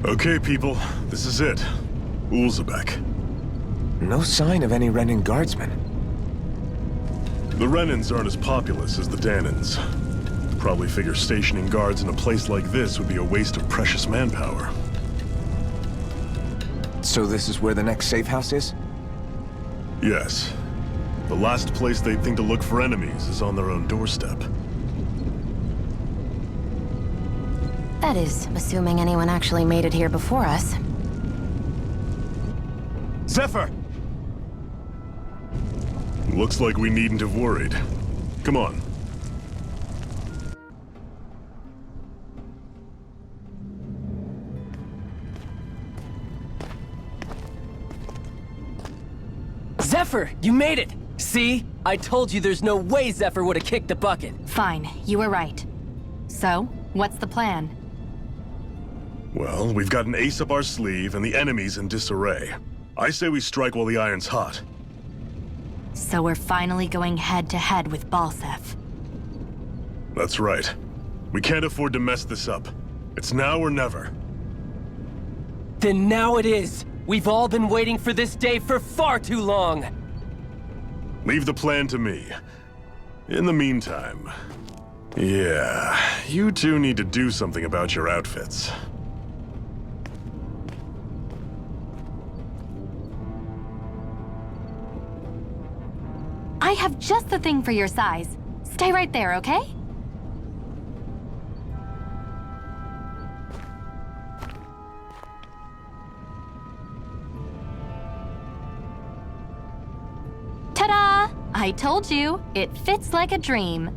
Okay, people, this is it. Ulzebek. No sign of any Renan guardsmen. The Renans aren't as populous as the Danans. Probably figure stationing guards in a place like this would be a waste of precious manpower. So this is where the next safe house is? Yes. The last place they'd think to look for enemies is on their own doorstep. That is, assuming anyone actually made it here before us. Zephyr! Looks like we needn't have worried. Come on. Zephyr, you made it! See? I told you there's no way Zephyr would have kicked the bucket. Fine, you were right. So, what's the plan? Well, we've got an ace up our sleeve and the enemy's in disarray. I say we strike while the iron's hot. So we're finally going head-to-head with Balsef. That's right. We can't afford to mess this up. It's now or never. Then now it is! We've all been waiting for this day for far too long! Leave the plan to me. In the meantime... yeah, you two need to do something about your outfits. I have just the thing for your size. Stay right there, okay? Ta-da! I told you, it fits like a dream.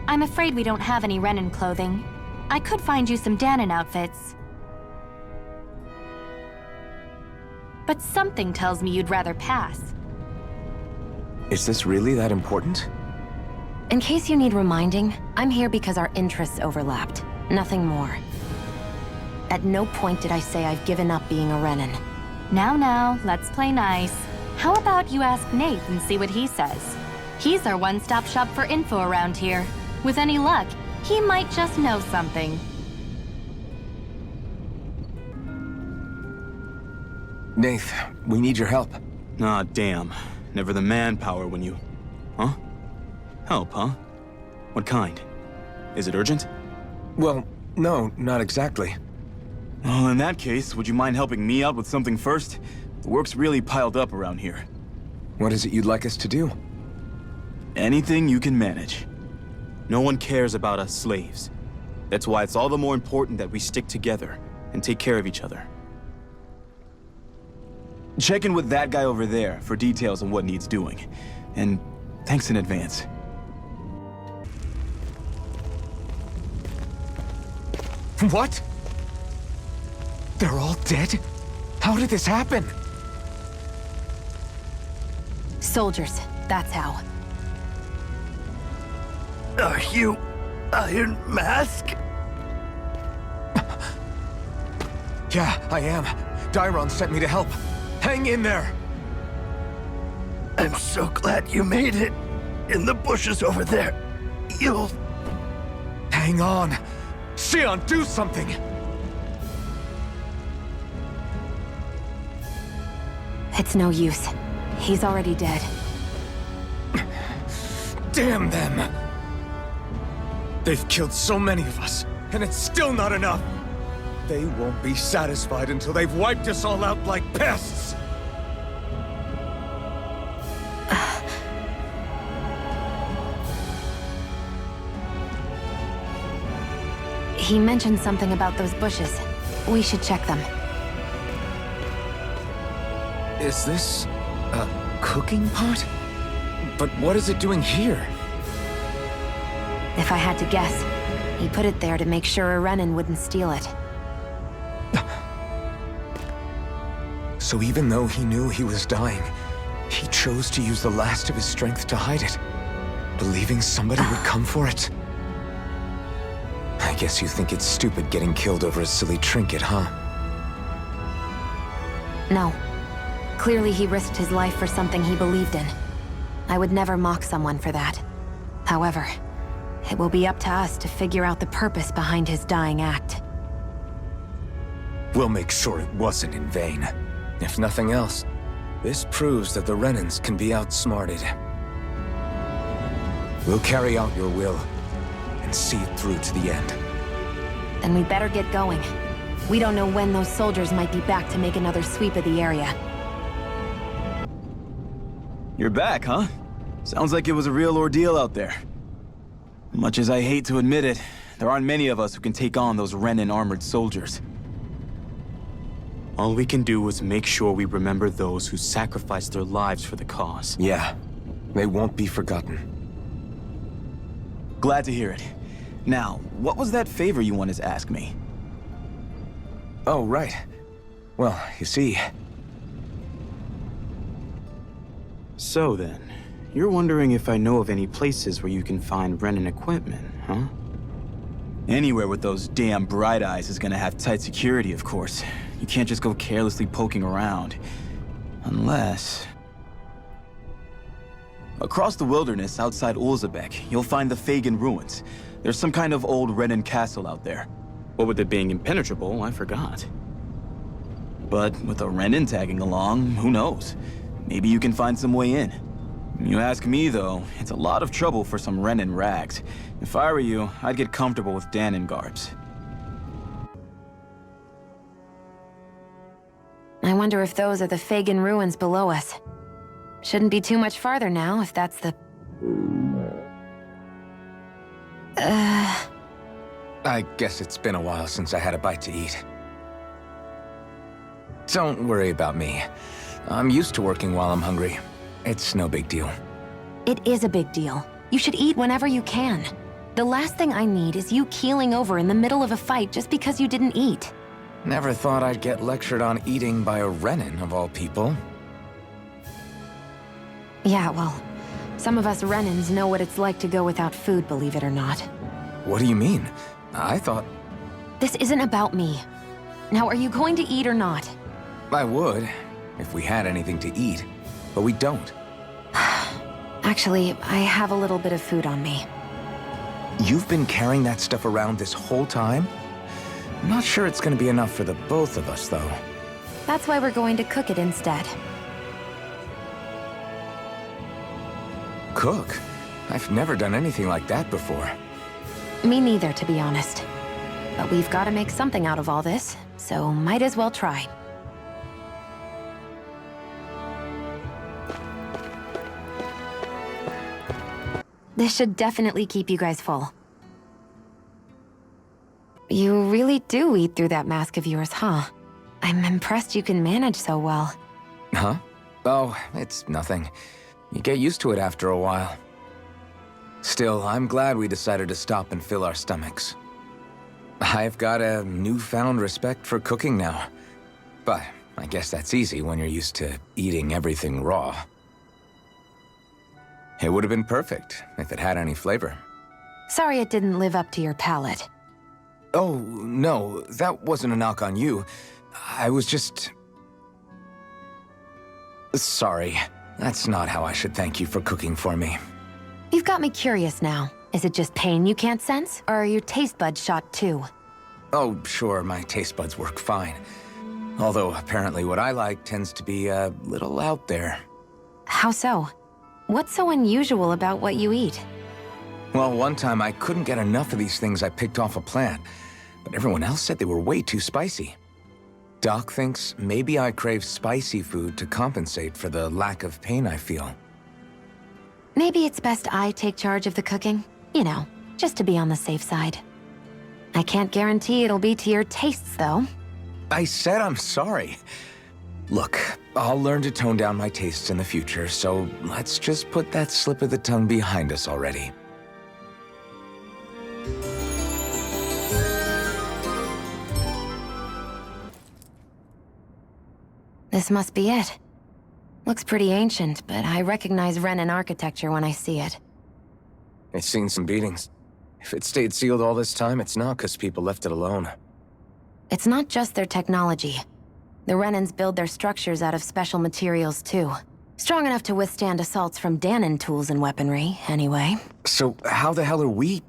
I'm afraid we don't have any Renan clothing. I could find you some Danan outfits. But something tells me you'd rather pass. Is this really that important? In case you need reminding, I'm here because our interests overlapped. Nothing more. At no point did I say I've given up being a Renan. Now, let's play nice. How about you ask Nate and see what he says? He's our one-stop shop for info around here. With any luck, he might just know something. Nath, we need your help. Ah, damn. Never the manpower when you... Huh? Help, huh? What kind? Is it urgent? Well, no, not exactly. Well, in that case, would you mind helping me out with something first? The work's really piled up around here. What is it you'd like us to do? Anything you can manage. No one cares about us slaves. That's why it's all the more important that we stick together and take care of each other. Check in with that guy over there for details on what needs doing. And thanks in advance. What? They're all dead? How did this happen? Soldiers, that's how. Are you Iron Mask? Yeah, I am. Dairon sent me to help. Hang in there! I'm so glad you made it. In the bushes over there. You'll... Hang on! Xion, do something! It's no use. He's already dead. Damn them! They've killed so many of us, and it's still not enough! They won't be satisfied until they've wiped us all out like pests! He mentioned something about those bushes. We should check them. Is this a cooking pot? But what is it doing here? If I had to guess, he put it there to make sure a Renan wouldn't steal it. So even though he knew he was dying, he chose to use the last of his strength to hide it, believing somebody would come for it. I guess you think it's stupid getting killed over a silly trinket, huh? No. Clearly he risked his life for something he believed in. I would never mock someone for that. However, It will be up to us to figure out the purpose behind his dying act. We'll make sure it wasn't in vain. If nothing else, this proves that the Renans can be outsmarted. We'll carry out your will and see it through to the end. Then we better get going. We don't know when those soldiers might be back to make another sweep of the area. You're back, huh? Sounds like it was a real ordeal out there. Much as I hate to admit it, there aren't many of us who can take on those Renan armored soldiers. All we can do is make sure we remember those who sacrificed their lives for the cause. Yeah, they won't be forgotten. Glad to hear it. Now, what was that favor you wanted to ask me? Oh, right. Well, you see... So then, you're wondering if I know of any places where you can find Renan equipment, huh? Anywhere with those damn bright eyes is gonna have tight security, of course. You can't just go carelessly poking around. Unless... Across the wilderness outside Ulzebek, you'll find the Fagin ruins. There's some kind of old Renan castle out there. What with it being impenetrable, I forgot. But with a Renan tagging along, who knows? Maybe you can find some way in. You ask me, though, it's a lot of trouble for some Renan rags. If I were you, I'd get comfortable with Danon guards. I wonder if those are the Fagin ruins below us. Shouldn't be too much farther now, if that's the... I guess it's been a while since I had a bite to eat. Don't worry about me. I'm used to working while I'm hungry. It's no big deal. It is a big deal. You should eat whenever you can. The last thing I need is you keeling over in the middle of a fight just because you didn't eat. Never thought I'd get lectured on eating by a Renan, of all people. Yeah, well, some of us Renans know what it's like to go without food, believe it or not. What do you mean? I thought... This isn't about me. Now, are you going to eat or not? I would, if we had anything to eat, but we don't. Actually, I have a little bit of food on me. You've been carrying that stuff around this whole time? I'm not sure it's gonna be enough for the both of us, though. That's why we're going to cook it instead. Cook? I've never done anything like that before. Me neither, to be honest. But we've got to make something out of all this, so might as well try. This should definitely keep you guys full. You really do eat through that mask of yours, huh? I'm impressed you can manage so well. Huh? Oh, it's nothing. You get used to it after a while. Still, I'm glad we decided to stop and fill our stomachs. I've got a newfound respect for cooking now. But I guess that's easy when you're used to eating everything raw. It would have been perfect if it had any flavor. Sorry it didn't live up to your palate. Oh, no, that wasn't a knock on you. I was just... Sorry. That's not how I should thank you for cooking for me. You've got me curious now. Is it just pain you can't sense, or are your taste buds shot too? Oh, sure, my taste buds work fine. Although, apparently what I like tends to be a little out there. How so? What's so unusual about what you eat? Well, one time I couldn't get enough of these things I picked off a plant, but everyone else said they were way too spicy. Doc thinks maybe I crave spicy food to compensate for the lack of pain I feel. Maybe it's best I take charge of the cooking. You know, just to be on the safe side. I can't guarantee it'll be to your tastes, though. I said I'm sorry. Look, I'll learn to tone down my tastes in the future, so let's just put that slip of the tongue behind us already. This must be it. Looks pretty ancient, but I recognize Renan architecture when I see it. It's seen some beatings. If it stayed sealed all this time, it's not because people left it alone. It's not just their technology. The Renans build their structures out of special materials, too. Strong enough to withstand assaults from Danon tools and weaponry, anyway. So how the hell are we...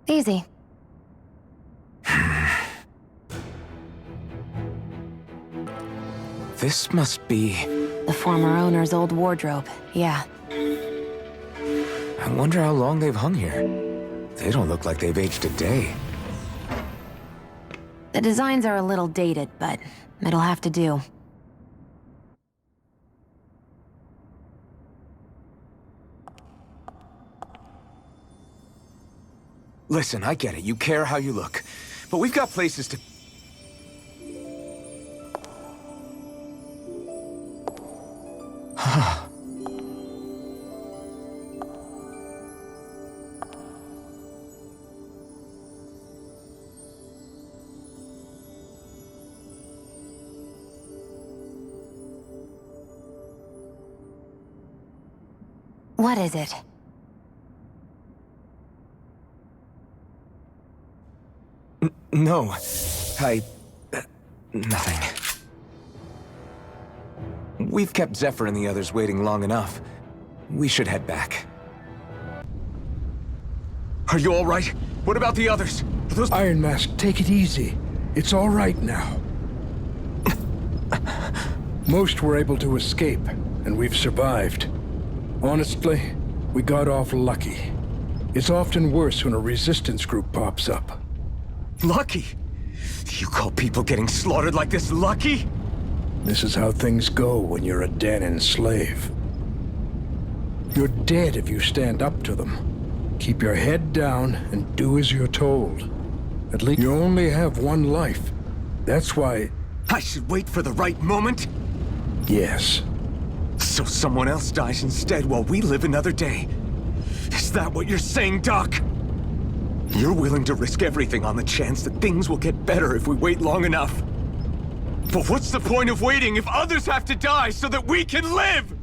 Easy. This must be... The former owner's old wardrobe, yeah. I wonder how long they've hung here. They don't look like they've aged a day. The designs are a little dated, but it'll have to do. Listen, I get it. You care how you look. But we've got places to... What is it? No. Nothing. We've kept Zephyr and the others waiting long enough. We should head back. Are you all right? What about the others? Are those... Iron Mask, take it easy. It's all right now. Most were able to escape, and we've survived. Honestly, we got off lucky. It's often worse when a resistance group pops up. Lucky? You call people getting slaughtered like this lucky? This is how things go when you're a Danon slave. You're dead if you stand up to them. Keep your head down and do as you're told. At least you only have one life. That's why... I should wait for the right moment? Yes. So someone else dies instead while we live another day. Is that what you're saying, Doc? You're willing to risk everything on the chance that things will get better if we wait long enough. But what's the point of waiting if others have to die so that we can live?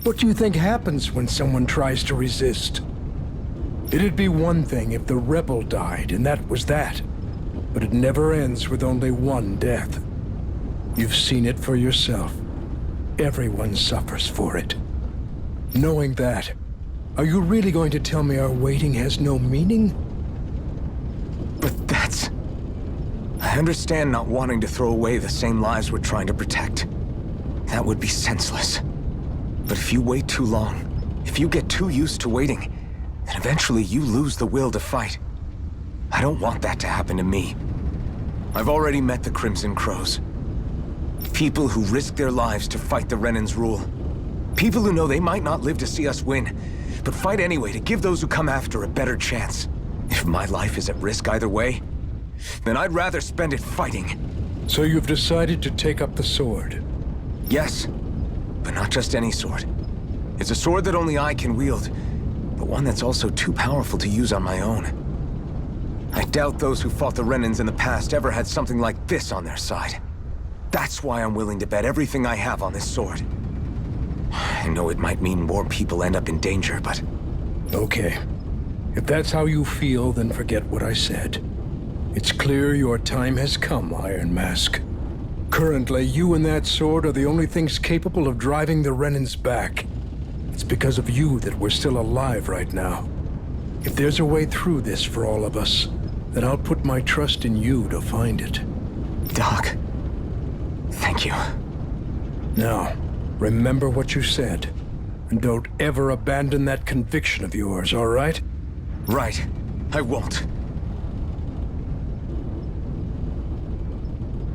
What do you think happens when someone tries to resist? It'd be one thing if the rebel died, and that was that. But it never ends with only one death. You've seen it for yourself. Everyone suffers for it. Knowing that, are you really going to tell me our waiting has no meaning? But that's... I understand not wanting to throw away the same lives we're trying to protect. That would be senseless. But if you wait too long, if you get too used to waiting, then eventually you lose the will to fight. I don't want that to happen to me. I've already met the Crimson Crows. People who risk their lives to fight the Renan's rule. People who know they might not live to see us win, but fight anyway to give those who come after a better chance. If my life is at risk either way, then I'd rather spend it fighting. So you've decided to take up the sword? Yes, but not just any sword. It's a sword that only I can wield, but one that's also too powerful to use on my own. I doubt those who fought the Renans in the past ever had something like this on their side. That's why I'm willing to bet everything I have on this sword. I know it might mean more people end up in danger, but... Okay. If that's how you feel, then forget what I said. It's clear your time has come, Iron Mask. Currently, you and that sword are the only things capable of driving the Renans back. It's because of you that we're still alive right now. If there's a way through this for all of us, then I'll put my trust in you to find it. Doc, thank you. Now, remember what you said, and don't ever abandon that conviction of yours, all right? Right. I won't.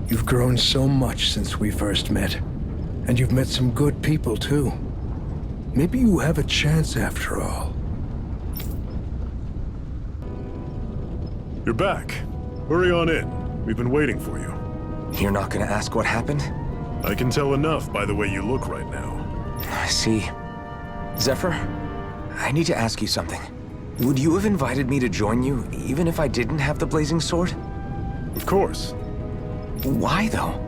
You've grown so much since we first met, and you've met some good people, too. Maybe you have a chance after all. You're back. Hurry on in. We've been waiting for you. You're not gonna ask what happened? I can tell enough by the way you look right now. I see. Zephyr, I need to ask you something. Would you have invited me to join you, even if I didn't have the blazing sword? Of course. Why, though?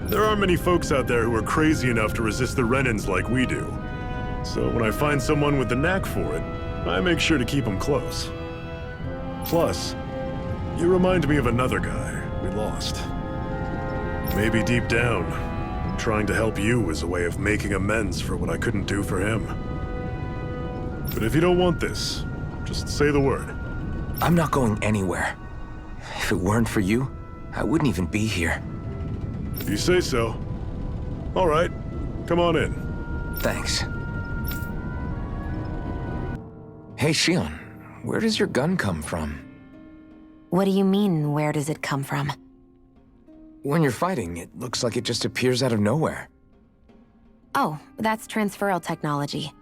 There aren't many folks out there who are crazy enough to resist the Renans like we do. So when I find someone with the knack for it, I make sure to keep them close. Plus, you remind me of another guy we lost. Maybe deep down, trying to help you is a way of making amends for what I couldn't do for him. But if you don't want this, just say the word. I'm not going anywhere. If it weren't for you, I wouldn't even be here. If you say so. All right, come on in. Thanks. Hey, Shion, where does your gun come from? What do you mean, where does it come from? When you're fighting, it looks like it just appears out of nowhere. Oh, that's transferal technology.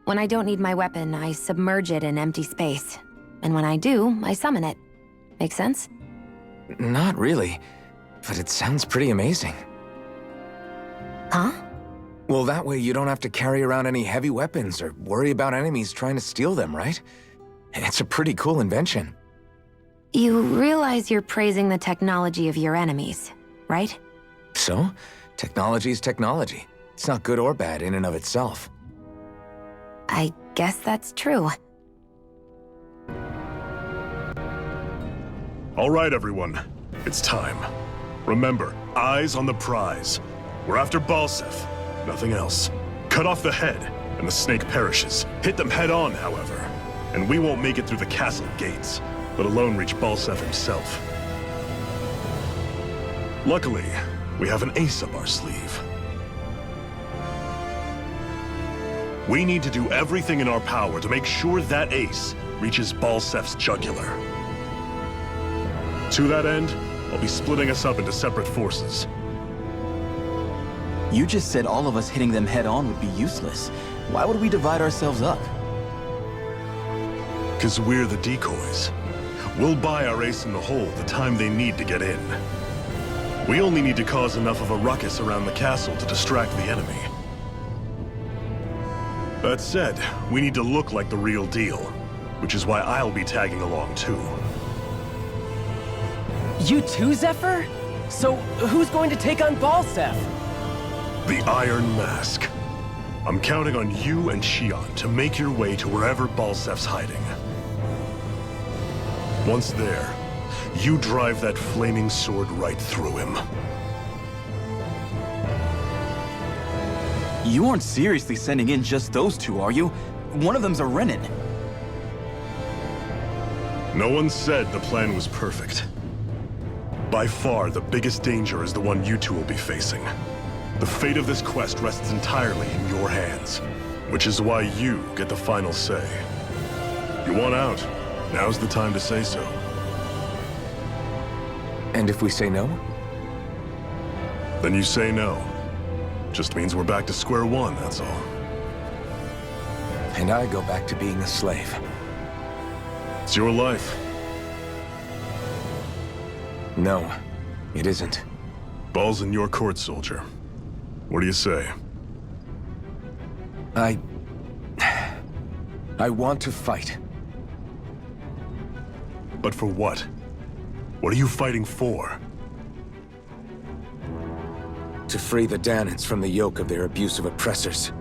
When I don't need my weapon, I submerge it in empty space. And when I do, I summon it. Make sense? Not really, but it sounds pretty amazing. Huh? Well, that way you don't have to carry around any heavy weapons or worry about enemies trying to steal them, right? It's a pretty cool invention. You realize you're praising the technology of your enemies, right? So, technology's technology. It's not good or bad in and of itself. I guess that's true. All right, everyone. It's time. Remember, eyes on the prize. We're after Balsef, nothing else. Cut off the head, and the snake perishes. Hit them head on, however. And we won't make it through the castle gates, let alone reach Balsef himself. Luckily, we have an ace up our sleeve. We need to do everything in our power to make sure that ace reaches Balsef's jugular. To that end, I'll be splitting us up into separate forces. You just said all of us hitting them head-on would be useless. Why would we divide ourselves up? 'Cause we're the decoys. We'll buy our ace in the hole the time they need to get in. We only need to cause enough of a ruckus around the castle to distract the enemy. That said, we need to look like the real deal, which is why I'll be tagging along too. You too, Zephyr? So, who's going to take on Balsef? The Iron Mask. I'm counting on you and Shion to make your way to wherever Balsef's hiding. Once there, you drive that flaming sword right through him. You aren't seriously sending in just those two, are you? One of them's a Renin. No one said the plan was perfect. By far, the biggest danger is the one you two will be facing. The fate of this quest rests entirely in your hands, which is why you get the final say. You want out? Now's the time to say so. And if we say no? Then you say no. Just means we're back to square one, that's all. And I go back to being a slave. It's your life. No, it isn't. Ball's in your court, soldier. What do you say? I want to fight. But for what? What are you fighting for? To free the Danans from the yoke of their abusive oppressors.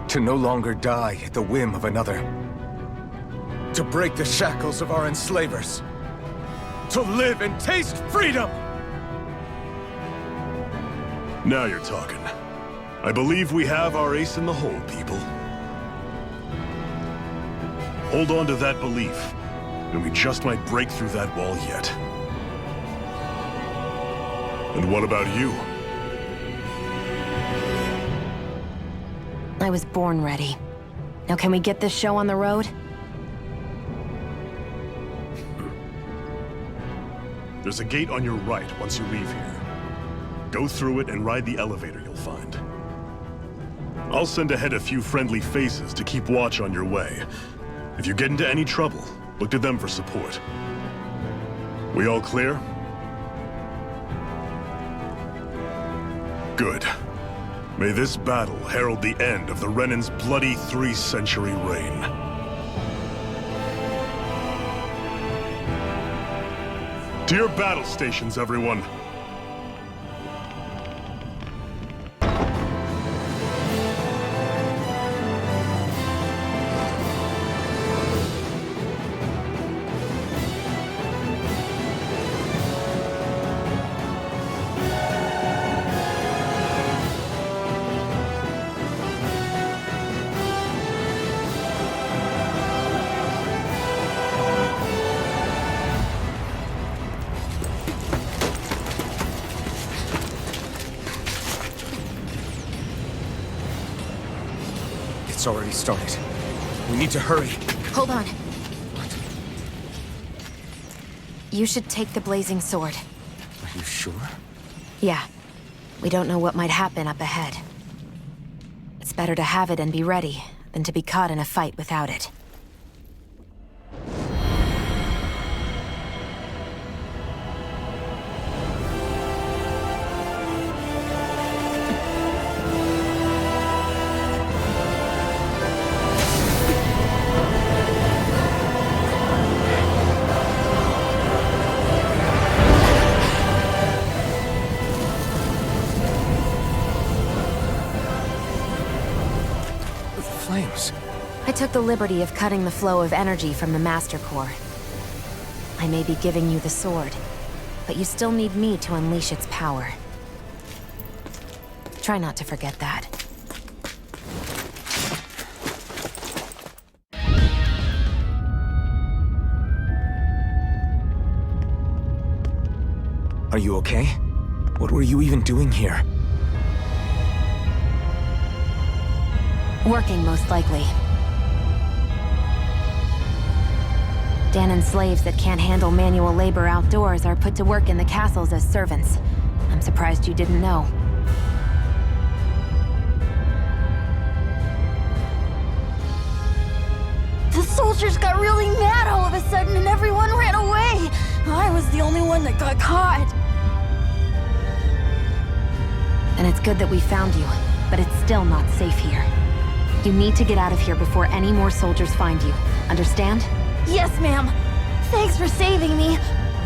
To no longer die at the whim of another. To break the shackles of our enslavers. To live and taste freedom! Now you're talking. I believe we have our ace in the hole, people. Hold on to that belief, and we just might break through that wall yet. And what about you? I was born ready. Now can we get this show on the road? There's a gate on your right once you leave here. Go through it and ride the elevator you'll find. I'll send ahead a few friendly faces to keep watch on your way. If you get into any trouble, look to them for support. We all clear? Good. May this battle herald the end of the Renin's bloody 3-century reign. To your battle stations, everyone. fight's already started. We need to hurry. Hold on. You should take the blazing sword. Are you sure? Yeah. We don't know what might happen up ahead. It's better to have it and be ready than to be caught in a fight without it. Flames. I took the liberty of cutting the flow of energy from the Master Core. I may be giving you the sword, but you still need me to unleash its power. Try not to forget that. Are you okay? What were you even doing here? Working, most likely. Danan's slaves that can't handle manual labor outdoors are put to work in the castles as servants. I'm surprised you didn't know. The soldiers got really mad all of a sudden and everyone ran away. I was the only one that got caught. And it's good that we found you, but it's still not safe here. You need to get out of here before any more soldiers find you. Understand? Yes, ma'am. Thanks for saving me.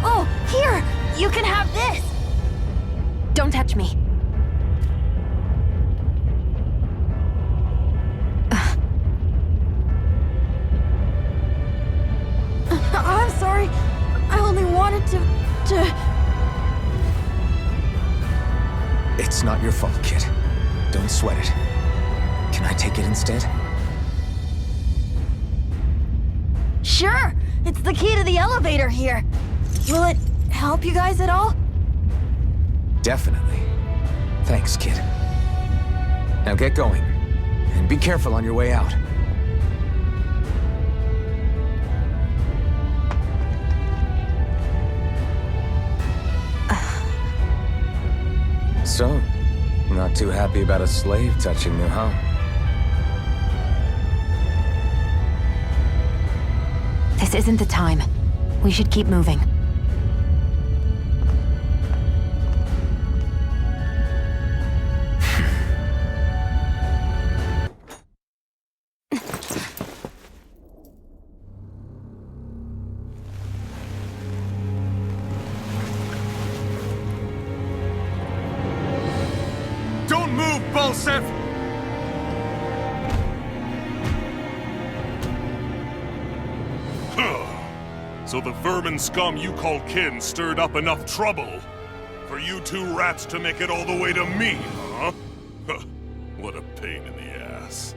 Oh, here! You can have this! Don't touch me. I'm sorry. I only wanted to... It's not your fault, kid. Don't sweat it. Can I take it instead? Sure! It's the key to the elevator here. Will it help you guys at all? Definitely. Thanks, kid. Now get going. And be careful on your way out. So, not too happy about a slave touching you, huh? This isn't the time. We should keep moving. Don't move, Balsev! So the vermin scum you call kin stirred up enough trouble for you two rats to make it all the way to me, huh? What a pain in the ass.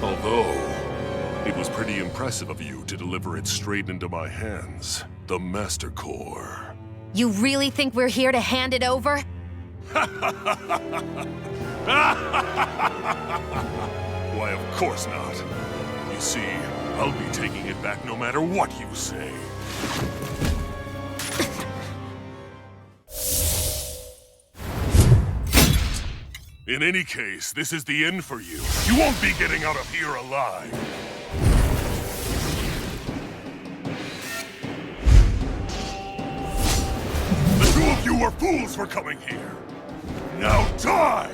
Although, it was pretty impressive of you to deliver it straight into my hands. The Master Core. You really think we're here to hand it over? Why, of course not. You see, I'll be taking it back no matter what you say. In any case, this is the end for you. You won't be getting out of here alive. The two of you were fools for coming here. Now die!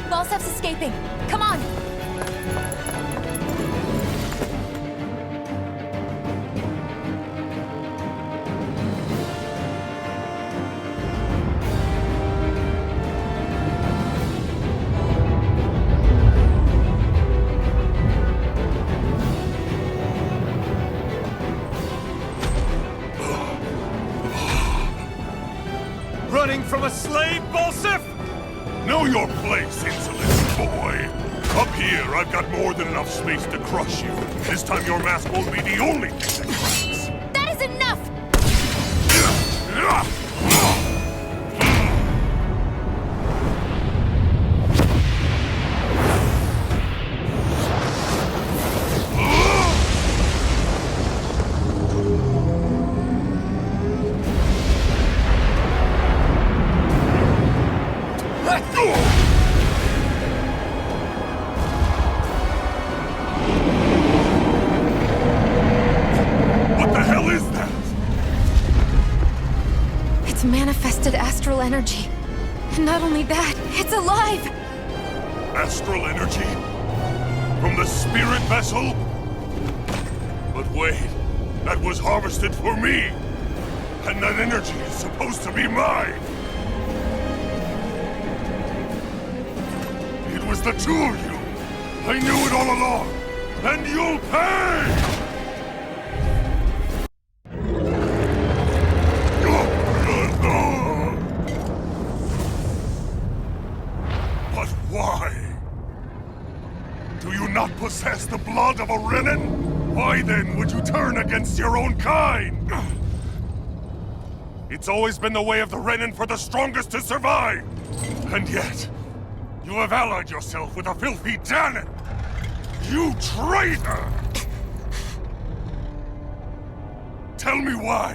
Balsef's escaping. Come on! running from a slave, Bolsif? Know your place, insolent boy. Up here, I've got more than enough space to crush you. This time your mask won't be the only thing that cracks. That is enough! What the hell is that? It's manifested astral energy. And not only that, it's alive! Astral energy? From the spirit vessel? But wait, that was harvested for me! And that energy is supposed to be mine! It was the two of you! I knew it all along! And you'll pay! But why? Do you not possess the blood of a Renin? Why then would you turn against your own kind? It's always been the way of the Renin for the strongest to survive! And yet, you have allied yourself with a filthy Danon! You traitor! Tell me why?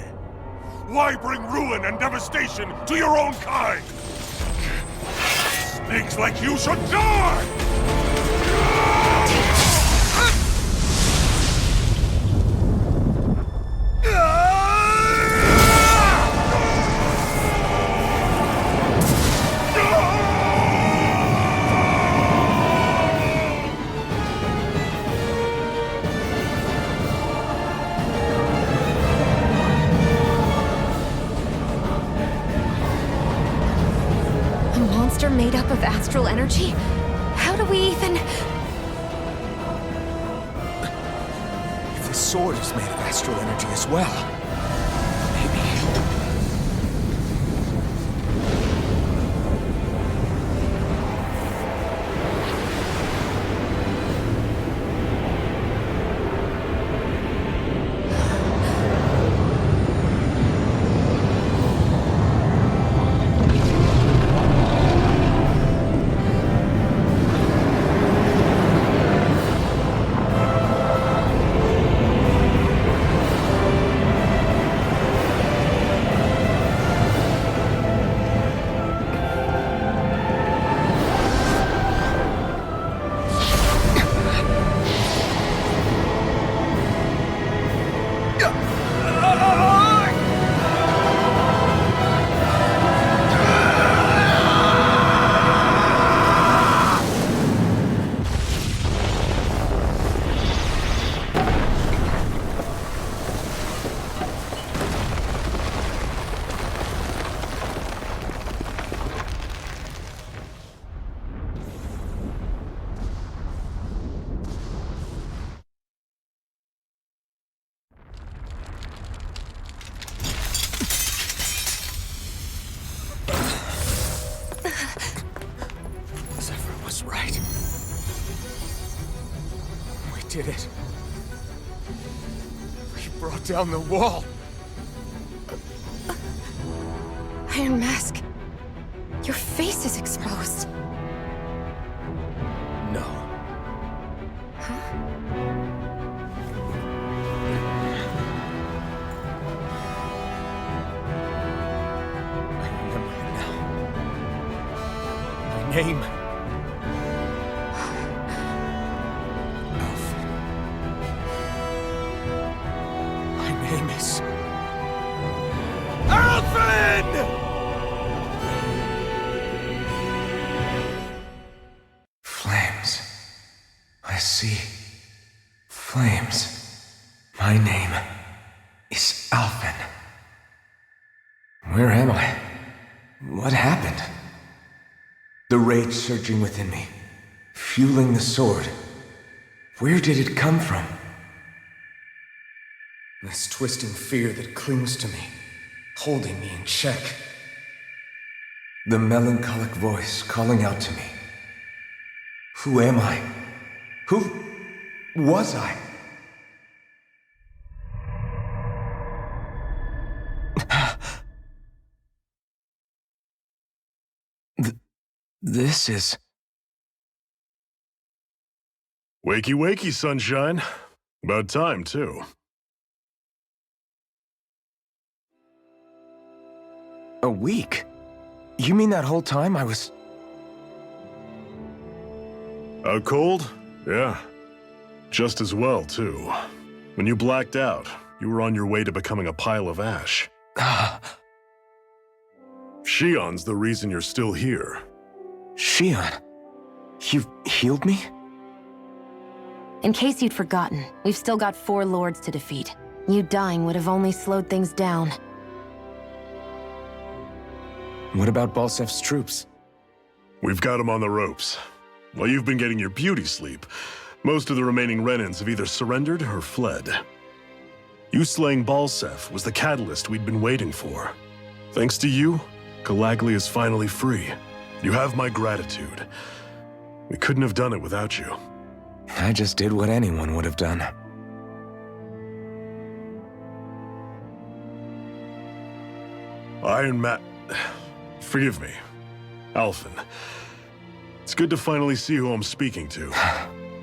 Why bring ruin and devastation to your own kind? Snakes like you should die! Made up of astral energy? How do we even... If the sword is made of astral energy as well, maybe... Right. We did it. We brought down the wall. Iron Mask, your face is exposed. No. I remember it now. My name. Flames. I see. Flames. My name is Alphen. Where am I? What happened? The rage surging within me, fueling the sword. Where did it come from? This twisting fear that clings to me, holding me in check. The melancholic voice calling out to me. Who am I? Who was I? This is... Wakey, wakey, sunshine. About time, too. a week? You mean that whole time I was... Out cold? Yeah. Just as well, too. When you blacked out, you were on your way to becoming a pile of ash. Shion's the reason you're still here. Shion, you've healed me? In case you'd forgotten, we've still got 4 lords to defeat. You dying would have only slowed things down. What about Balsef's troops? We've got them on the ropes. While you've been getting your beauty sleep, most of the remaining Renans have either surrendered or fled. You slaying Balsef was the catalyst we'd been waiting for. Thanks to you, Galagly is finally free. You have my gratitude. We couldn't have done it without you. I just did what anyone would have done. Iron Man... Forgive me. Alphen. It's good to finally see who I'm speaking to.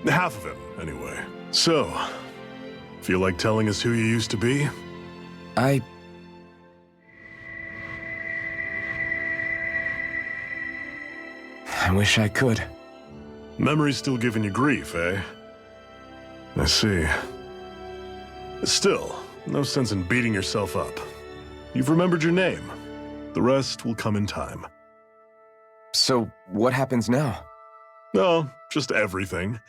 Half of him, anyway. So, feel like telling us who you used to be? I wish I could. Memory's still giving you grief, eh? I see. Still, no sense in beating yourself up. You've remembered your name. The rest will come in time. So, what happens now? No, just everything.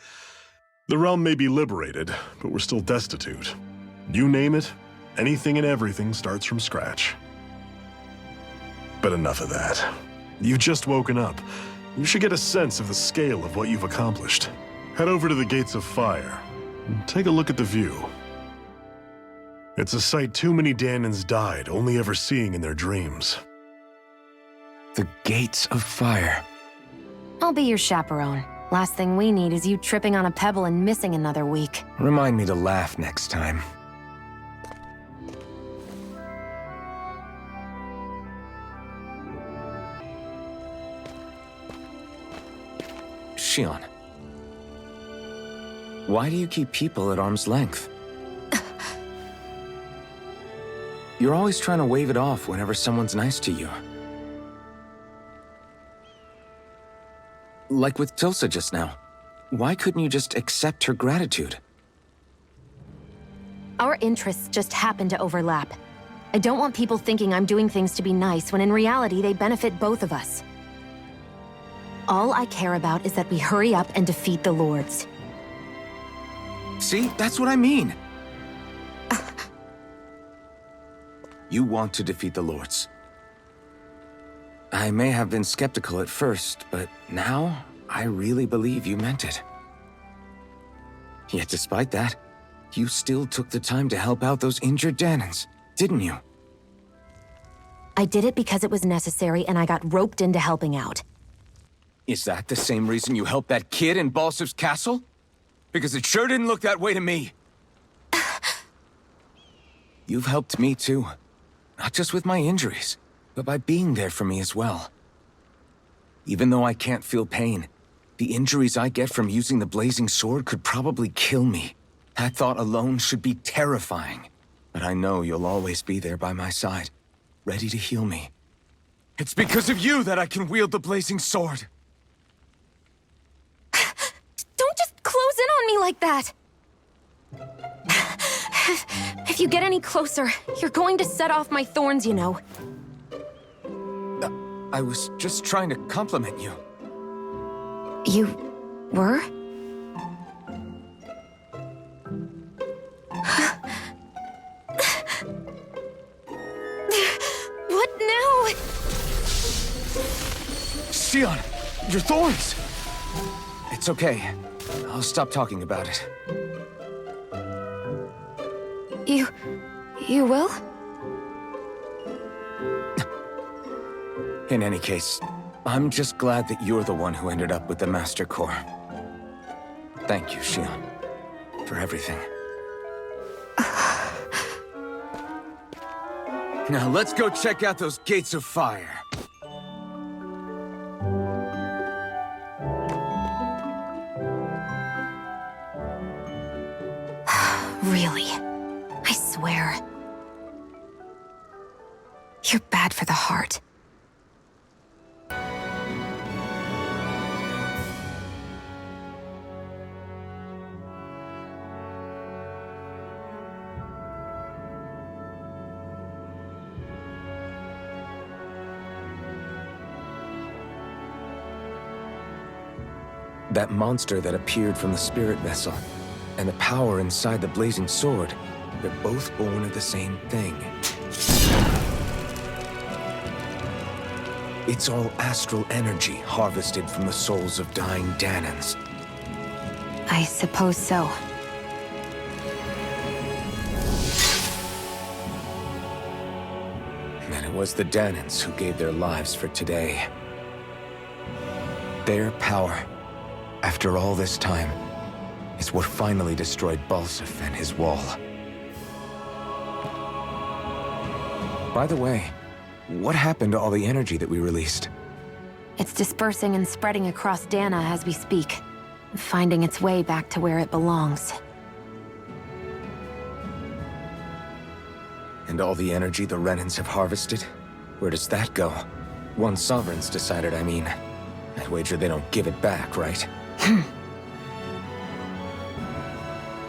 The realm may be liberated, but we're still destitute. You name it, anything and everything starts from scratch. But enough of that. You've just woken up. You should get a sense of the scale of what you've accomplished. Head over to the Gates of Fire and take a look at the view. It's a sight too many Danans died only ever seeing in their dreams. The Gates of Fire. I'll be your chaperone. Last thing we need is you tripping on a pebble and missing another week. Remind me to laugh next time. Shion, why do you keep people at arm's length? You're always trying to wave it off whenever someone's nice to you. Like with Tilsa just now. Why couldn't you just accept her gratitude? Our interests just happen to overlap. I don't want people thinking I'm doing things to be nice when in reality they benefit both of us. All I care about is that we hurry up and defeat the lords. See, that's what I mean. You want to defeat the lords. I may have been skeptical at first, but now I really believe you meant it. Yet despite that, you still took the time to help out those injured Danans, didn't you? I did it because it was necessary and I got roped into helping out. Is that the same reason you helped that kid in Balsef's castle? Because it sure didn't look that way to me. You've helped me too. Not just with my injuries, but by being there for me as well. Even though I can't feel pain, the injuries I get from using the blazing sword could probably kill me. That thought alone should be terrifying. But I know you'll always be there by my side, ready to heal me. It's because of you that I can wield the blazing sword. Don't just close in on me like that! If you get any closer, you're going to set off my thorns, you know. I was just trying to compliment you. You were? What now? Shion, your thorns! It's okay. I'll stop talking about it. You will? In any case, I'm just glad that you're the one who ended up with the Master Core. Thank you, Shion, for everything. Now let's go check out those gates of fire. Really? I swear. You're bad for the heart. That monster that appeared from the spirit vessel, and the power inside the blazing sword, they're both born of the same thing. It's all astral energy harvested from the souls of dying Danans. I suppose so. And it was the Danans who gave their lives for today. Their power, after all this time, is what finally destroyed Balsif and his wall. By the way, what happened to all the energy that we released? It's dispersing and spreading across Dana as we speak, finding its way back to where it belongs. And all the energy the Renans have harvested? Where does that go? One Sovereign's decided, I mean. I'd wager they don't give it back, right?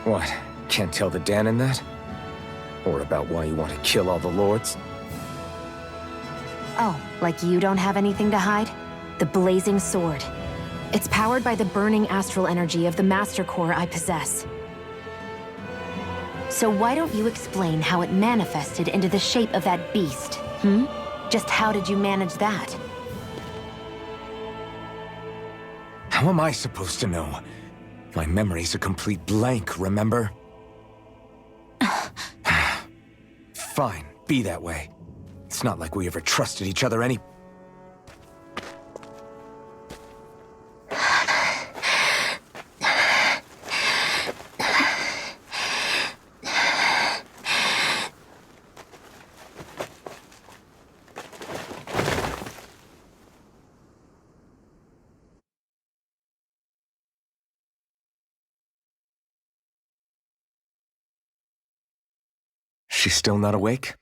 What? Can't tell the Danan that? Or about why you want to kill all the lords? Oh, like you don't have anything to hide? The blazing sword. It's powered by the burning astral energy of the Master Core I possess. So why don't you explain how it manifested into the shape of that beast, hmm? Just how did you manage that? How am I supposed to know? My memory's a complete blank, remember? Fine, be that way. It's not like we ever trusted each other any... She's still not awake?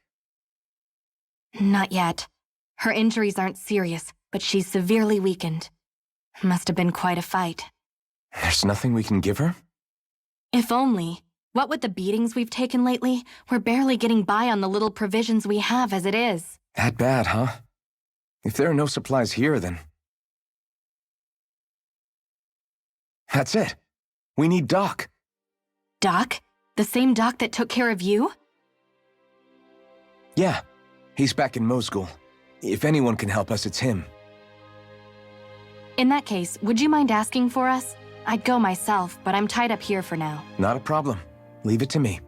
Not yet. Her injuries aren't serious, but she's severely weakened. Must have been quite a fight. There's nothing we can give her? If only. What with the beatings we've taken lately, we're barely getting by on the little provisions we have as it is. That bad, huh? If there are no supplies here, then... That's it. We need Doc. Doc? The same Doc that took care of you? Yeah, he's back in Mosgul. If anyone can help us, it's him. In that case, would you mind asking for us? I'd go myself, but I'm tied up here for now. Not a problem. Leave it to me.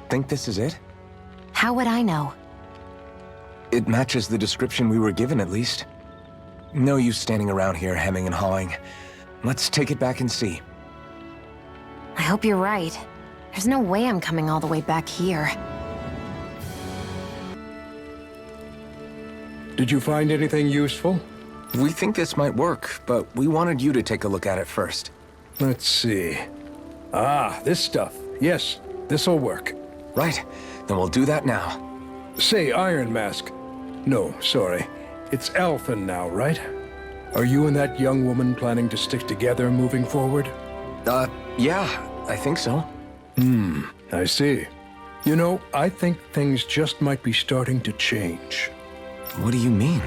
Think this is it? How would I know? It matches the description we were given, at least. No use standing around here hemming and hawing. Let's take it back and see. I hope you're right. There's no way I'm coming all the way back here. Did you find anything useful? We think this might work, but we wanted you to take a look at it first. Let's see. Ah, this stuff. Yes, this'll work. Right, then we'll do that now. Say, Iron Mask. No, sorry. It's Alphen now, right? Are you and that young woman planning to stick together moving forward? Yeah, I think so. I see. You know, I think things just might be starting to change. What do you mean?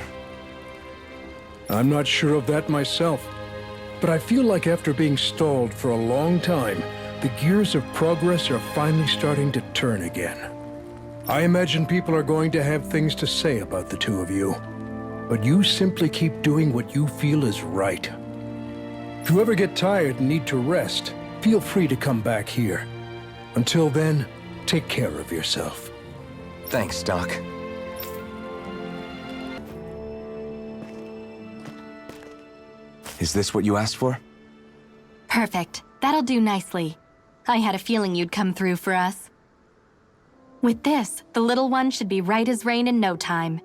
I'm not sure of that myself, but I feel like after being stalled for a long time, the gears of progress are finally starting to turn again. I imagine people are going to have things to say about the two of you, but you simply keep doing what you feel is right. If you ever get tired and need to rest, feel free to come back here. Until then, take care of yourself. Thanks, Doc. Is this what you asked for? Perfect. That'll do nicely. I had a feeling you'd come through for us. With this, the little one should be right as rain in no time.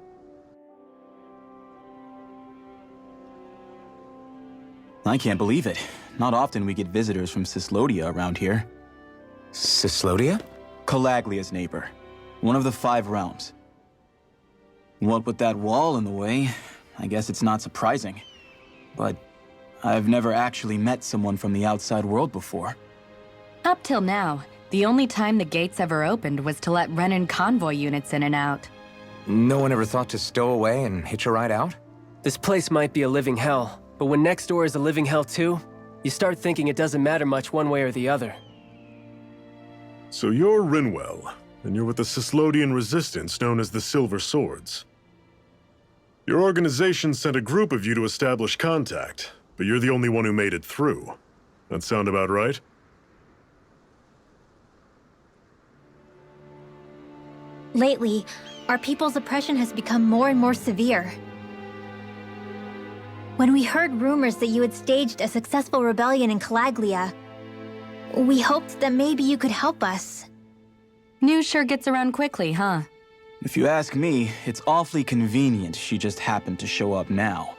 I can't believe it. Not often we get visitors from Cislodia around here. Cislodia? Calaglia's neighbor. One of the 5 realms. What with that wall in the way, I guess it's not surprising. But I've never actually met someone from the outside world before. Up till now, the only time the gates ever opened was to let Renan convoy units in and out. No one ever thought to stow away and hitch a ride out? This place might be a living hell, but when next door is a living hell too, you start thinking it doesn't matter much one way or the other. So you're Rinwell, and you're with the Cislodian resistance known as the Silver Swords. Your organization sent a group of you to establish contact, but you're the only one who made it through. That sound about right? Lately, our people's oppression has become more and more severe. When we heard rumors that you had staged a successful rebellion in Calaglia, we hoped that maybe you could help us. News sure gets around quickly, huh? If you ask me, it's awfully convenient she just happened to show up now.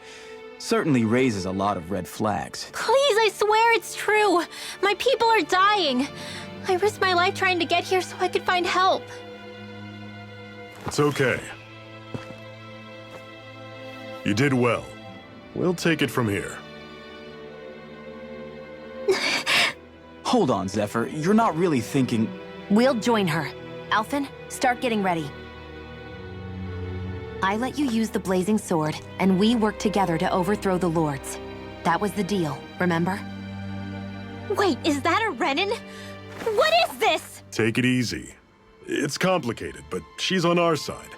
Certainly raises a lot of red flags. Please, I swear it's true. My people are dying. I risked my life trying to get here so I could find help. It's okay. You did well. We'll take it from here. Hold on, Zephyr. You're not really thinking... We'll join her. Alphen, start getting ready. I let you use the blazing sword, and we worked together to overthrow the lords. That was the deal, remember? Wait, is that a Renan? What is this? Take it easy. It's complicated, but she's on our side.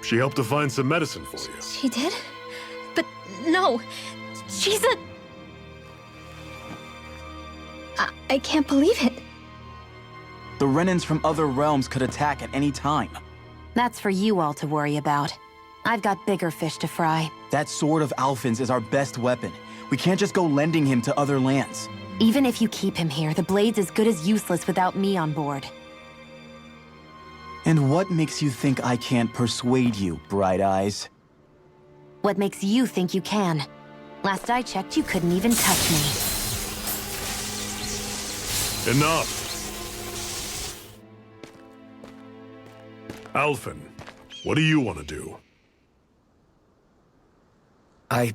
She helped to find some medicine for you. She did? But no, she's a... I can't believe it. The Renans from other realms could attack at any time. That's for you all to worry about. I've got bigger fish to fry. That sword of Alphen's is our best weapon. We can't just go lending him to other lands. Even if you keep him here, the blade's as good as useless without me on board. And what makes you think I can't persuade you, Bright Eyes? What makes you think you can? Last I checked, you couldn't even touch me. Enough! Alphen, what do you want to do? I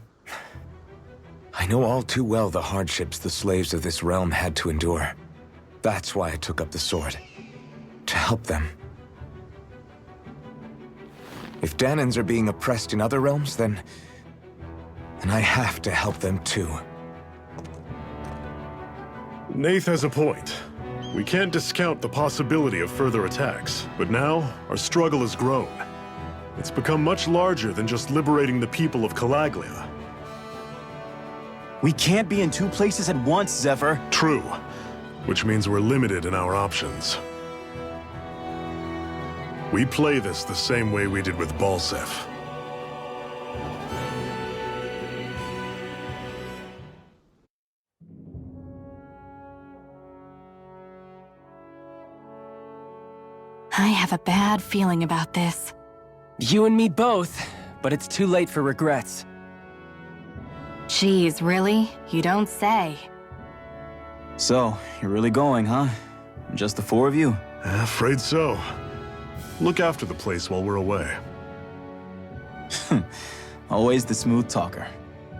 know all too well the hardships the slaves of this realm had to endure. That's why I took up the sword. To help them. If Danans are being oppressed in other realms, then I have to help them too. Nath has a point. We can't discount the possibility of further attacks, but now our struggle has grown. It's become much larger than just liberating the people of Calaglia. We can't be in 2 places at once, Zephyr. True, which means we're limited in our options. We play this the same way we did with Balsef. I have a bad feeling about this. You and me both, but it's too late for regrets. Jeez, really? You don't say. So, you're really going, huh? Just the 4 of you? Afraid so. Look after the place while we're away. Always the smooth talker.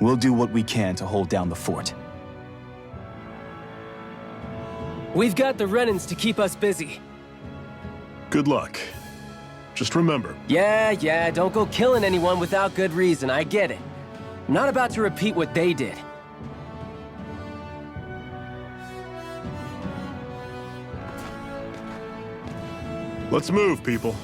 We'll do what we can to hold down the fort. We've got the Renans to keep us busy. Good luck. Just remember. Yeah, don't go killing anyone without good reason, I get it. I'm not about to repeat what they did. Let's move, people.